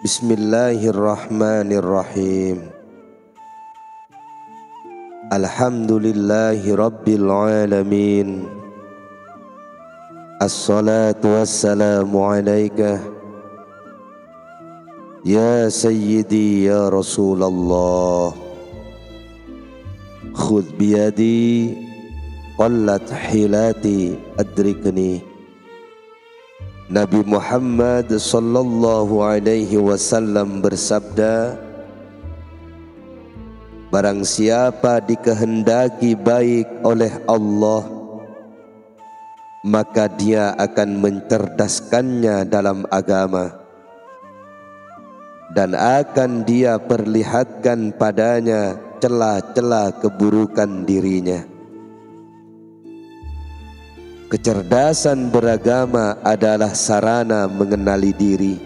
Bismillahirrahmanirrahim. Alhamdulillahi rabbil alamin. Assalatu wassalamu alaika ya sayyidi ya Rasulullah. Khudh biyadi qallat hilati adrikni. Nabi Muhammad sallallahu alaihi wasallam bersabda, barang siapa dikehendaki baik oleh Allah, maka dia akan mencerdaskannya dalam agama dan akan dia perlihatkan padanya celah-celah keburukan dirinya. Kecerdasan beragama adalah sarana mengenali diri.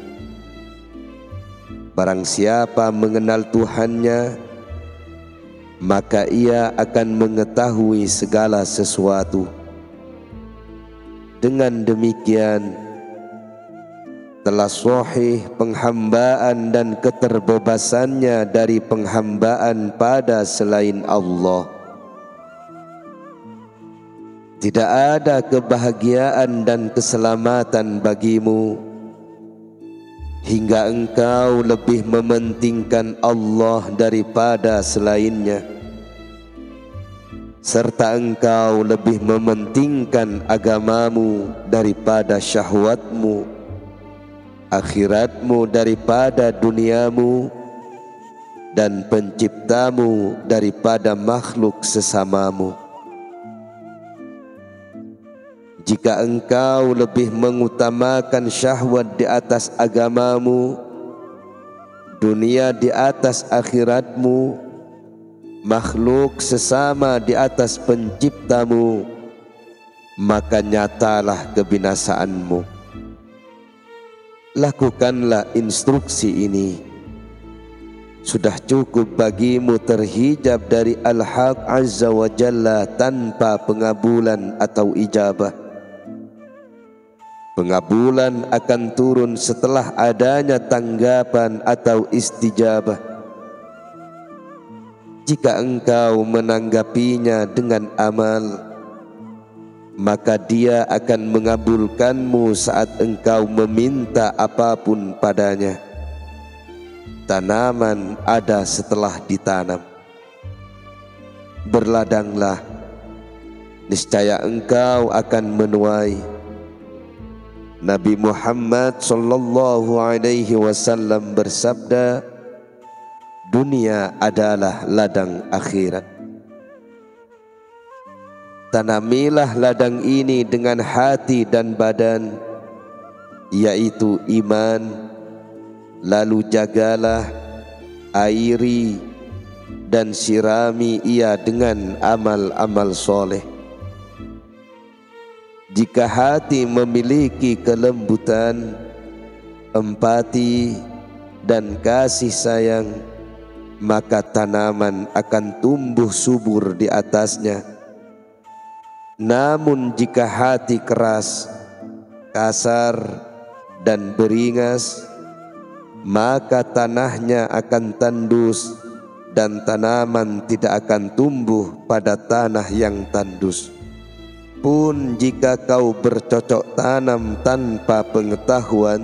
Barang siapa mengenal Tuhannya, maka ia akan mengetahui segala sesuatu. Dengan demikian, telah sahih penghambaan dan keterbebasannya dari penghambaan pada selain Allah. Tidak ada kebahagiaan dan keselamatan bagimu hingga engkau lebih mementingkan Allah daripada selainnya, serta engkau lebih mementingkan agamamu daripada syahwatmu, akhiratmu daripada duniamu, dan penciptamu daripada makhluk sesamamu. Jika engkau lebih mengutamakan syahwat di atas agamamu, dunia di atas akhiratmu, makhluk sesama di atas penciptamu, maka nyatalah kebinasaanmu. Lakukanlah instruksi ini. Sudah cukup bagimu terhijab dari Al-Haq Azza wa Jalla tanpa pengabulan atau ijabah. Pengabulan akan turun setelah adanya tanggapan atau istijabah. Jika engkau menanggapinya dengan amal, maka dia akan mengabulkanmu saat engkau meminta apapun padanya. Tanaman ada setelah ditanam. Berladanglah, niscaya engkau akan menuai. Nabi Muhammad sallallahu alaihi wasallam bersabda, dunia adalah ladang akhirat. Tanamilah ladang ini dengan hati dan badan, yaitu iman, lalu jagalah, airi, dan sirami ia dengan amal-amal soleh. Jika hati memiliki kelembutan, empati, dan kasih sayang, maka tanaman akan tumbuh subur di atasnya. Namun jika hati keras, kasar, dan beringas, maka tanahnya akan tandus dan tanaman tidak akan tumbuh pada tanah yang tandus. Pun jika kau bercocok tanam tanpa pengetahuan,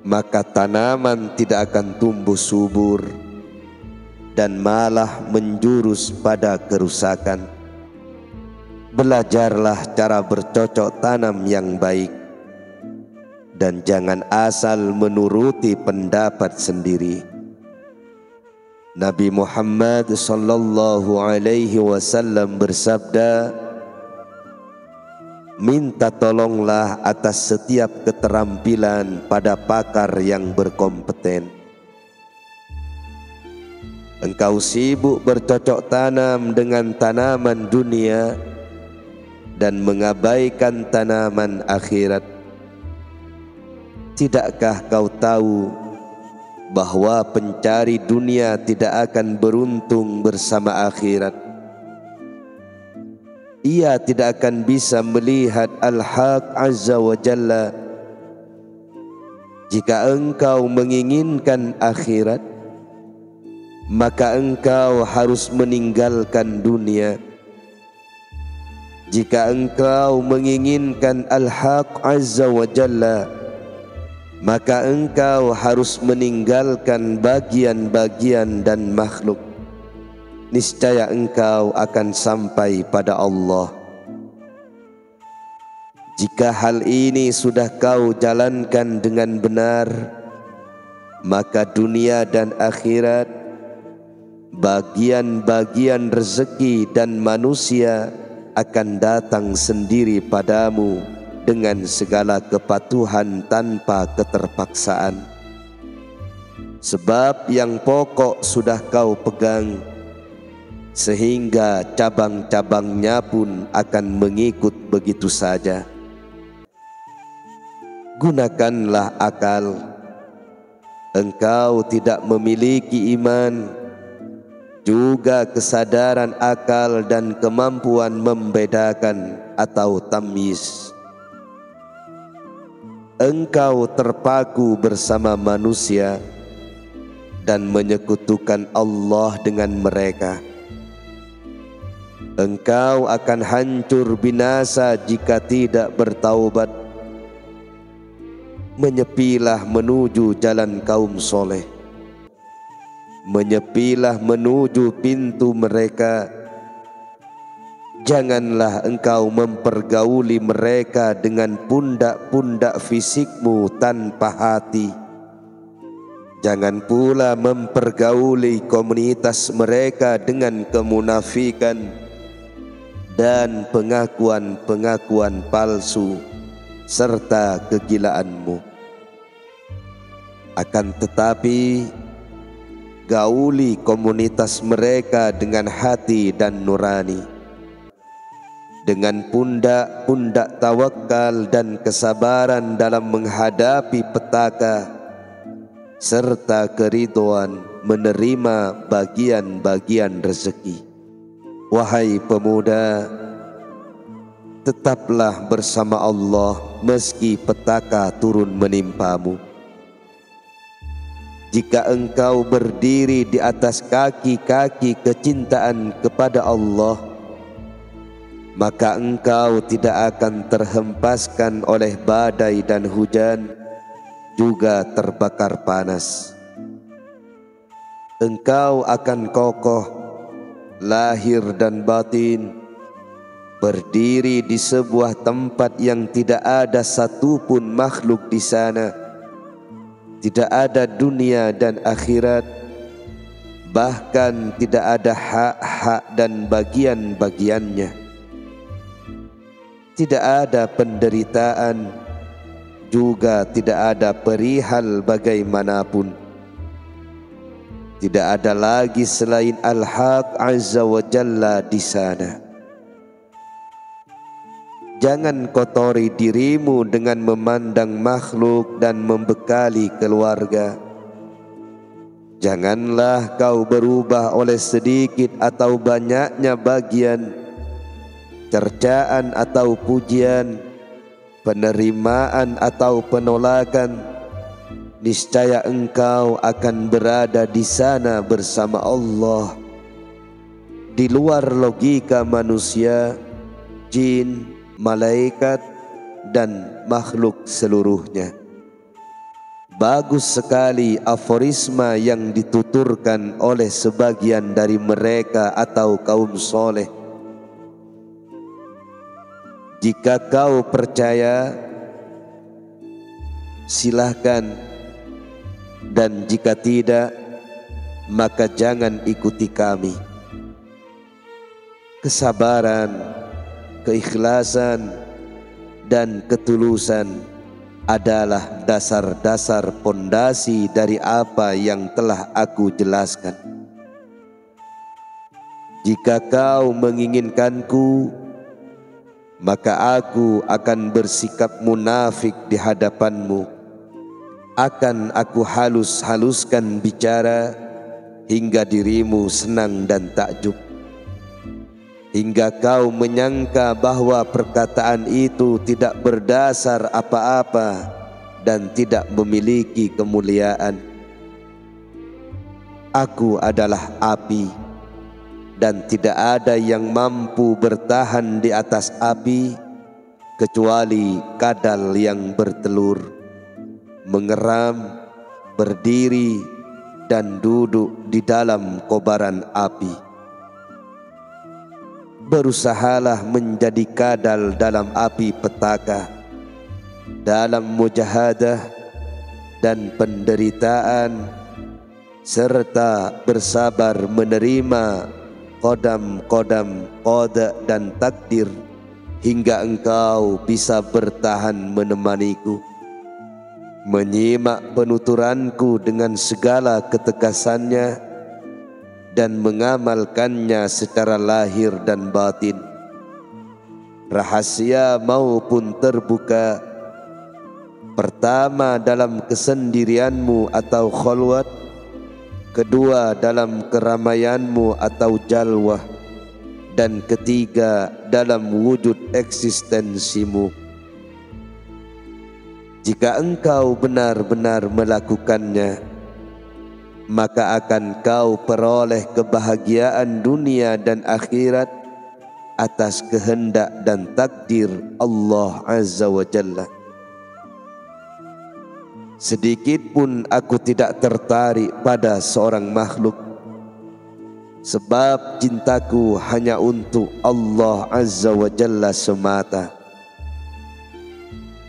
maka tanaman tidak akan tumbuh subur dan malah menjurus pada kerusakan. Belajarlah cara bercocok tanam yang baik dan jangan asal menuruti pendapat sendiri. Nabi Muhammad sallallahu alaihi wasallam bersabda, minta tolonglah atas setiap keterampilan pada pakar yang berkompeten. Engkau sibuk bercocok tanam dengan tanaman dunia dan mengabaikan tanaman akhirat. Tidakkah kau tahu bahwa pencari dunia tidak akan beruntung bersama akhirat? Ia tidak akan bisa melihat Al-Haq Azza wa Jalla Jika engkau menginginkan akhirat, maka engkau harus meninggalkan dunia. Jika engkau menginginkan Al-Haq Azza wa Jalla, maka engkau harus meninggalkan bagian-bagian dan makhluk. Niscaya engkau akan sampai pada Allah. Jika hal ini sudah kau jalankan dengan benar, maka dunia dan akhirat, bagian-bagian rezeki dan manusia akan datang sendiri padamu dengan segala kepatuhan tanpa keterpaksaan. Sebab yang pokok sudah kau pegang, sehingga cabang-cabangnya pun akan mengikut begitu saja. Gunakanlah akal. Engkau tidak memiliki iman, juga kesadaran akal dan kemampuan membedakan atau tamyiz. Engkau terpaku bersama manusia dan menyekutukan Allah dengan mereka. Engkau akan hancur binasa jika tidak bertaubat. Menyepilah menuju jalan kaum soleh. Menyepilah menuju pintu mereka. Janganlah engkau mempergauli mereka dengan pundak-pundak fisikmu tanpa hati. Jangan pula mempergauli komunitas mereka dengan kemunafikan dan pengakuan-pengakuan palsu serta kegilaanmu. Akan tetapi gauli komunitas mereka dengan hati dan nurani, dengan pundak-pundak tawakal dan kesabaran dalam menghadapi petaka, serta keridhaan menerima bagian-bagian rezeki. Wahai pemuda, tetaplah bersama Allah meski petaka turun menimpamu. Jika engkau berdiri di atas kaki-kaki kecintaan kepada Allah, maka engkau tidak akan terhempaskan oleh badai dan hujan, juga terbakar panas. Engkau akan kokoh lahir dan batin, berdiri di sebuah tempat yang tidak ada satupun makhluk di sana. Tidak ada dunia dan akhirat, bahkan tidak ada hak-hak dan bagian-bagiannya. Tidak ada penderitaan, juga tidak ada perihal bagaimanapun. Tidak ada lagi selain Al-Haq Azza wa Jalla di sana. Jangan kotori dirimu dengan memandang makhluk dan membekali keluarga. Janganlah kau berubah oleh sedikit atau banyaknya bagian, cercaan atau pujian, penerimaan atau penolakan. Niscaya engkau akan berada di sana bersama Allah, di luar logika manusia, jin, malaikat dan makhluk seluruhnya. Bagus sekali aforisma yang dituturkan oleh sebagian dari mereka atau kaum soleh. Jika kau percaya, silahkan, dan jika tidak, maka jangan ikuti kami. Kesabaran, keikhlasan, dan ketulusan adalah dasar-dasar pondasi dari apa yang telah aku jelaskan. Jika kau menginginkanku, maka aku akan bersikap munafik di hadapanmu. Akan aku halus-haluskan bicara hingga dirimu senang dan takjub, hingga kau menyangka bahwa perkataan itu tidak berdasar apa-apa dan tidak memiliki kemuliaan. Aku adalah api, dan tidak ada yang mampu bertahan di atas api kecuali kadal yang bertelur, mengeram, berdiri, dan duduk di dalam kobaran api. Berusahalah menjadi kadal dalam api petaka, dalam mujahadah dan penderitaan, serta bersabar menerima qadam-qadam qada dan takdir hingga engkau bisa bertahan menemaniku, menyimak penuturanku dengan segala ketegasannya dan mengamalkannya secara lahir dan batin, rahasia maupun terbuka, pertama dalam kesendirianmu atau khalwat, kedua dalam keramaianmu atau jalwah, dan ketiga dalam wujud eksistensimu. Jika engkau benar-benar melakukannya, maka akan kau peroleh kebahagiaan dunia dan akhirat atas kehendak dan takdir Allah Azza wa Jalla. Sedikit pun aku tidak tertarik pada seorang makhluk, sebab cintaku hanya untuk Allah Azza wa Jalla semata.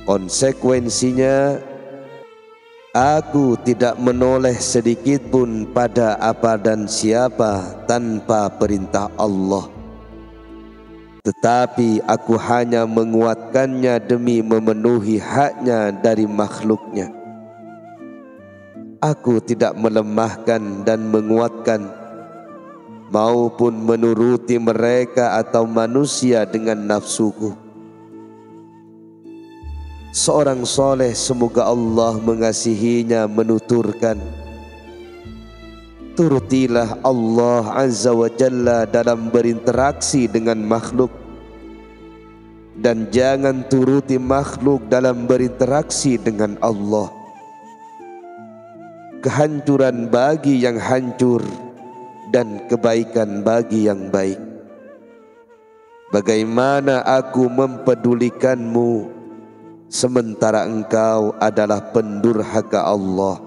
Konsekuensinya, aku tidak menoleh sedikit pun pada apa dan siapa tanpa perintah Allah, tetapi aku hanya menguatkannya demi memenuhi haknya dari makhluknya. Aku tidak melemahkan dan menguatkan maupun menuruti mereka atau manusia dengan nafsuku. Seorang soleh, semoga Allah mengasihinya, menuturkan, turutilah Allah Azza wa Jalla dalam berinteraksi dengan makhluk, dan jangan turuti makhluk dalam berinteraksi dengan Allah. Kehancuran bagi yang hancur dan kebaikan bagi yang baik. Bagaimana aku mempedulikanmu sementara engkau adalah pendurhaka Allah,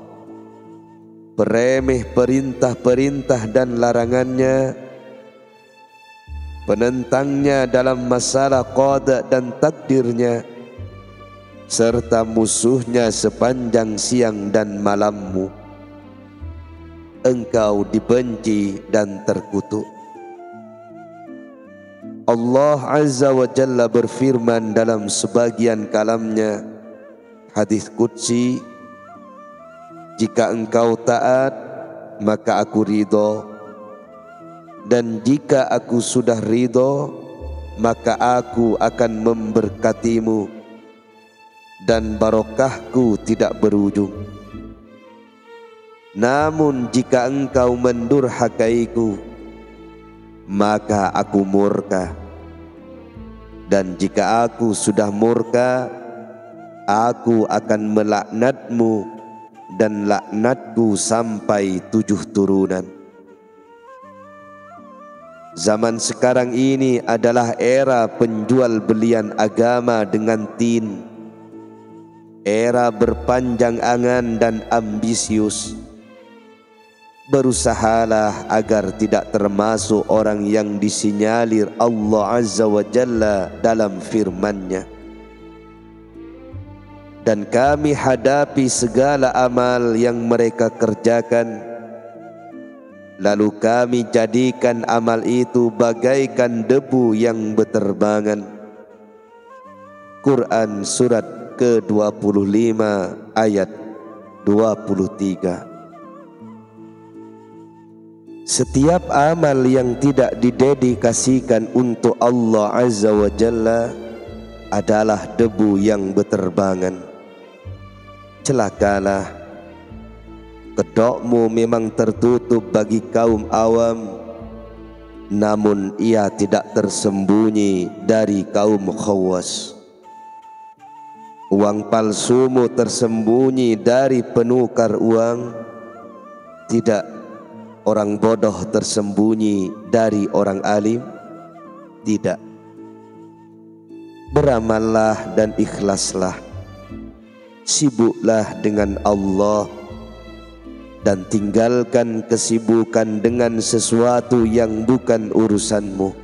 peremeh perintah-perintah dan larangannya, penentangnya dalam masalah qada dan takdirnya, serta musuhnya sepanjang siang dan malammu. Engkau dibenci dan terkutuk. Allah Azza wa Jalla berfirman dalam sebagian kalamnya, hadis qudsi, jika engkau taat maka aku ridho, dan jika aku sudah ridho maka aku akan memberkatimu dan barokahku tidak berujung. Namun jika engkau mendurhakaiku, maka aku murka, dan jika aku sudah murka, aku akan melaknatmu dan laknatku sampai 7 turunan. Zaman sekarang ini adalah era penjual belian agama dengan tin, era berpanjang angan dan ambisius. Berusahalah agar tidak termasuk orang yang disinyalir Allah Azza wa Jalla dalam firman-Nya. Dan kami hadapi segala amal yang mereka kerjakan, lalu kami jadikan amal itu bagaikan debu yang beterbangan. Quran surat ke-25 ayat 23. Setiap amal yang tidak didedikasikan untuk Allah Azza wa Jalla adalah debu yang beterbangan. Celakalah, kedokmu memang tertutup bagi kaum awam, namun ia tidak tersembunyi dari kaum khawas. Uang palsumu tersembunyi dari penukar uang? Tidak. Orang bodoh tersembunyi dari orang alim? Tidak. Beramallah dan ikhlaslah. Sibuklah dengan Allah dan tinggalkan kesibukan dengan sesuatu yang bukan urusanmu.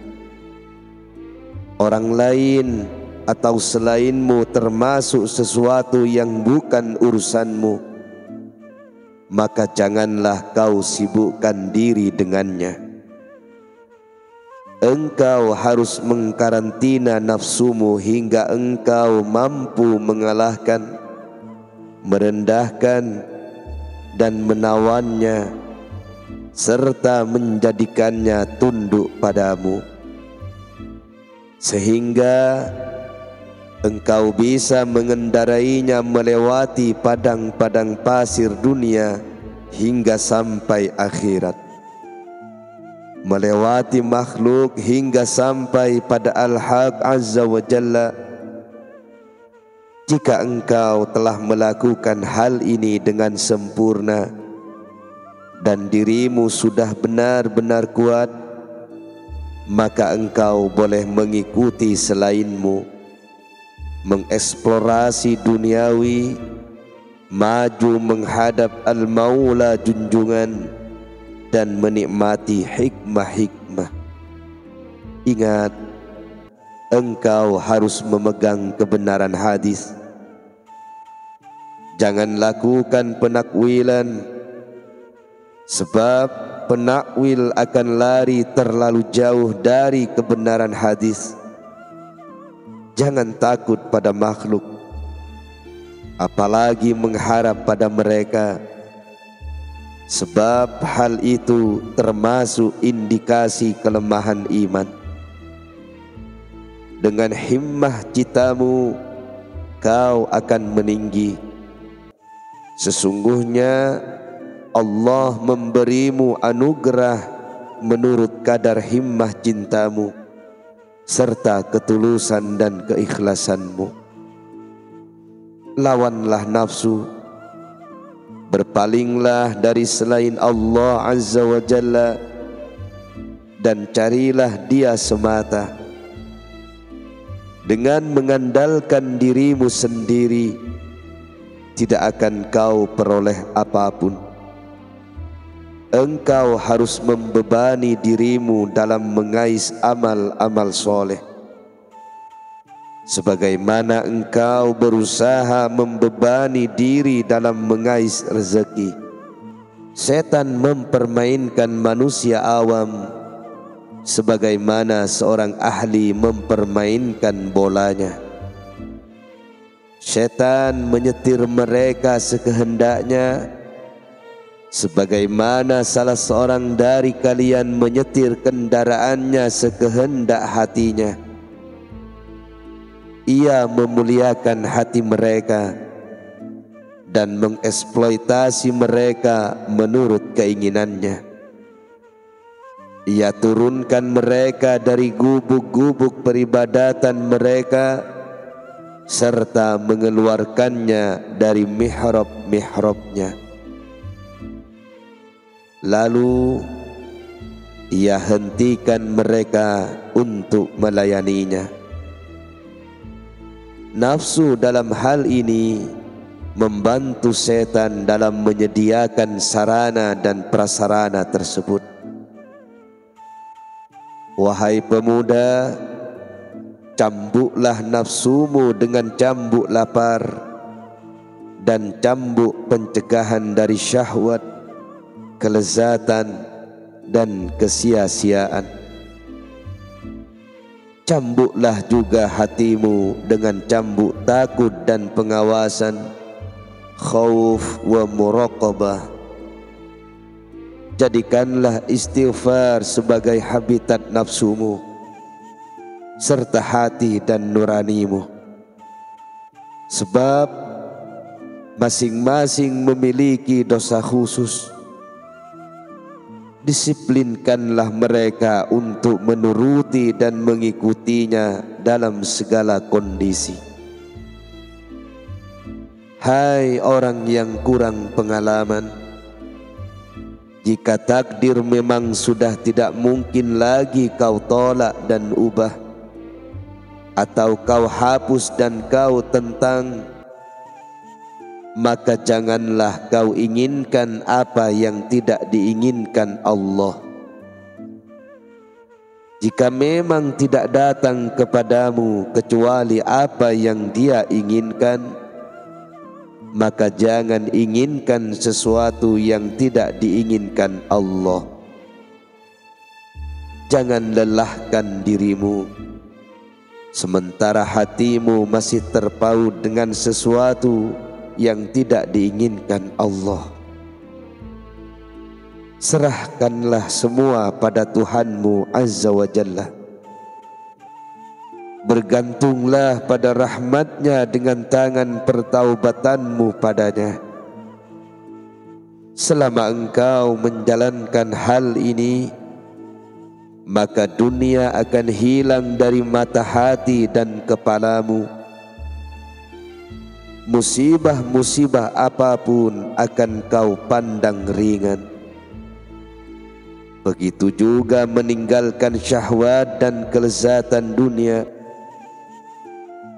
Orang lain atau selainmu termasuk sesuatu yang bukan urusanmu, maka janganlah kau sibukkan diri dengannya. Engkau harus mengkarantina nafsumu hingga engkau mampu mengalahkan, merendahkan, dan menawannya, serta menjadikannya tunduk padamu, sehingga engkau bisa mengendarainya melewati padang-padang pasir dunia hingga sampai akhirat, melewati makhluk hingga sampai pada Al-Haq Azza wa Jalla. Jika engkau telah melakukan hal ini dengan sempurna dan dirimu sudah benar-benar kuat, maka engkau boleh mengikuti selainmu, mengeksplorasi duniawi, maju menghadap Al-Maula junjungan, dan menikmati hikmah-hikmah. Ingat, engkau harus memegang kebenaran hadis. Jangan lakukan penakwilan, sebab penakwil akan lari terlalu jauh dari kebenaran hadis. Jangan takut pada makhluk, apalagi mengharap pada mereka, sebab hal itu termasuk indikasi kelemahan iman. Dengan himmah citamu, kau akan meninggi. Sesungguhnya Allah memberimu anugerah menurut kadar himmah cintamu serta ketulusan dan keikhlasanmu. Lawanlah nafsu, berpalinglah dari selain Allah Azza wa Jalla, dan carilah Dia semata. Dengan mengandalkan dirimu sendiri, tidak akan kau peroleh apapun. Engkau harus membebani dirimu dalam mengais amal-amal soleh, sebagaimana engkau berusaha membebani diri dalam mengais rezeki. Setan mempermainkan manusia awam sebagaimana seorang ahli mempermainkan bolanya. Setan menyetir mereka sekehendaknya, sebagaimana salah seorang dari kalian menyetir kendaraannya sekehendak hatinya. Ia memuliakan hati mereka dan mengeksploitasi mereka menurut keinginannya. Ia turunkan mereka dari gubuk-gubuk peribadatan mereka serta mengeluarkannya dari mihrab-mihrabnya. Lalu ia hentikan mereka untuk melayaninya. Nafsu dalam hal ini membantu setan dalam menyediakan sarana dan prasarana tersebut. Wahai pemuda, cambuklah nafsumu dengan cambuk lapar dan cambuk pencegahan dari syahwat, kelezatan, dan kesia-siaan. Cambuklah juga hatimu dengan cambuk takut dan pengawasan, khauf wa muraqabah. Jadikanlah istighfar sebagai habitat nafsumu serta hati dan nuranimu, sebab masing-masing memiliki dosa khusus. Disiplinkanlah mereka untuk menuruti dan mengikutinya dalam segala kondisi. Hai orang yang kurang pengalaman, jika takdir memang sudah tidak mungkin lagi kau tolak dan ubah, atau kau hapus dan kau tentang, maka janganlah kau inginkan apa yang tidak diinginkan Allah. Jika memang tidak datang kepadamu kecuali apa yang Dia inginkan, maka jangan inginkan sesuatu yang tidak diinginkan Allah. Jangan lelahkan dirimu sementara hatimu masih terpaut dengan sesuatu yang tidak diinginkan Allah. Serahkanlah semua pada Tuhanmu Azza wa Jalla. Bergantunglah pada rahmatnya dengan tangan pertaubatanmu padanya. Selama engkau menjalankan hal ini, maka dunia akan hilang dari mata hati dan kepalamu. Musibah-musibah apapun akan kau pandang ringan. Begitu juga meninggalkan syahwat dan kelezatan dunia.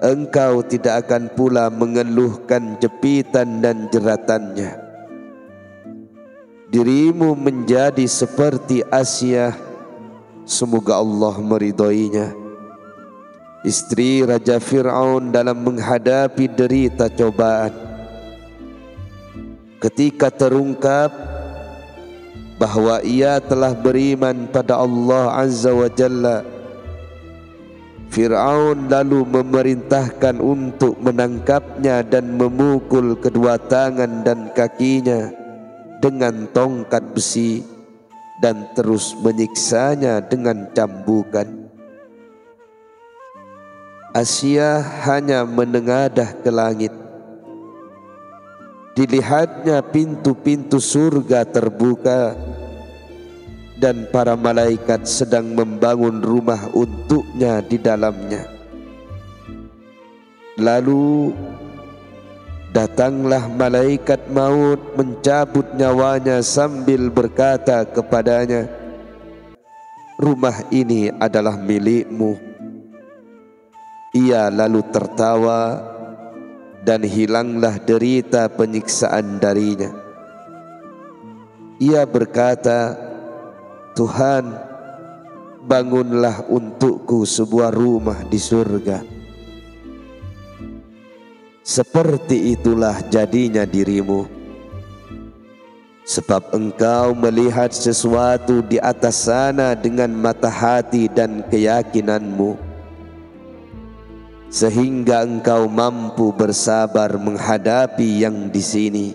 Engkau tidak akan pula mengeluhkan jepitan dan jeratannya. Dirimu menjadi seperti Asia, semoga Allah meridhoinya, istri Raja Fir'aun dalam menghadapi derita cobaan. Ketika terungkap bahwa ia telah beriman pada Allah Azza wa Jalla, Fir'aun lalu memerintahkan untuk menangkapnya dan memukul kedua tangan dan kakinya dengan tongkat besi dan terus menyiksanya dengan cambukan. Asia hanya menengadah ke langit. Dilihatnya pintu-pintu surga terbuka dan para malaikat sedang membangun rumah untuknya di dalamnya. Lalu datanglah malaikat maut mencabut nyawanya sambil berkata kepadanya, "Rumah ini adalah milikmu." Ia lalu tertawa dan hilanglah derita penyiksaan darinya. Ia berkata, "Tuhan, bangunlah untukku sebuah rumah di surga." Seperti itulah jadinya dirimu, sebab engkau melihat sesuatu di atas sana dengan mata hati dan keyakinanmu, sehingga engkau mampu bersabar menghadapi yang di sini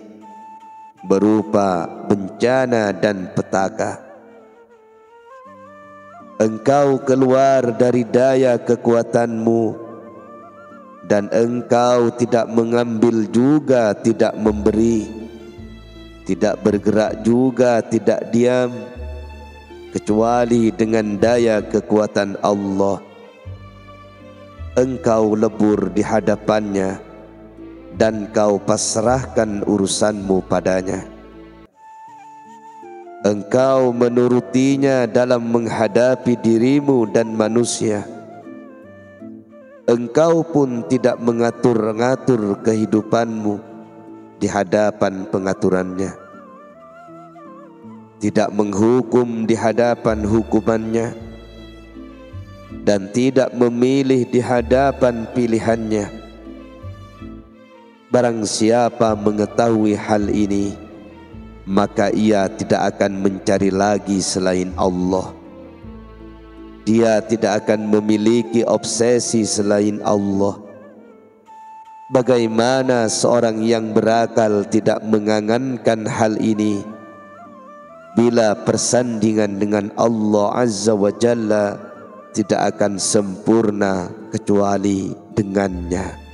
berupa bencana dan petaka. Engkau keluar dari daya kekuatanmu, dan engkau tidak mengambil juga tidak memberi, tidak bergerak juga tidak diam, kecuali dengan daya kekuatan Allah. Engkau lebur di hadapannya dan kau pasrahkan urusanmu padanya. Engkau menurutinya dalam menghadapi dirimu dan manusia. Engkau pun tidak mengatur-ngatur kehidupanmu di hadapan pengaturannya, tidak menghukum di hadapan hukumannya, dan tidak memilih di hadapan pilihannya. Barang siapa mengetahui hal ini, maka ia tidak akan mencari lagi selain Allah. Dia tidak akan memiliki obsesi selain Allah. Bagaimana seorang yang berakal tidak mengangankan hal ini bila persandingan dengan Allah Azza wa Jalla tidak akan sempurna kecuali dengannya.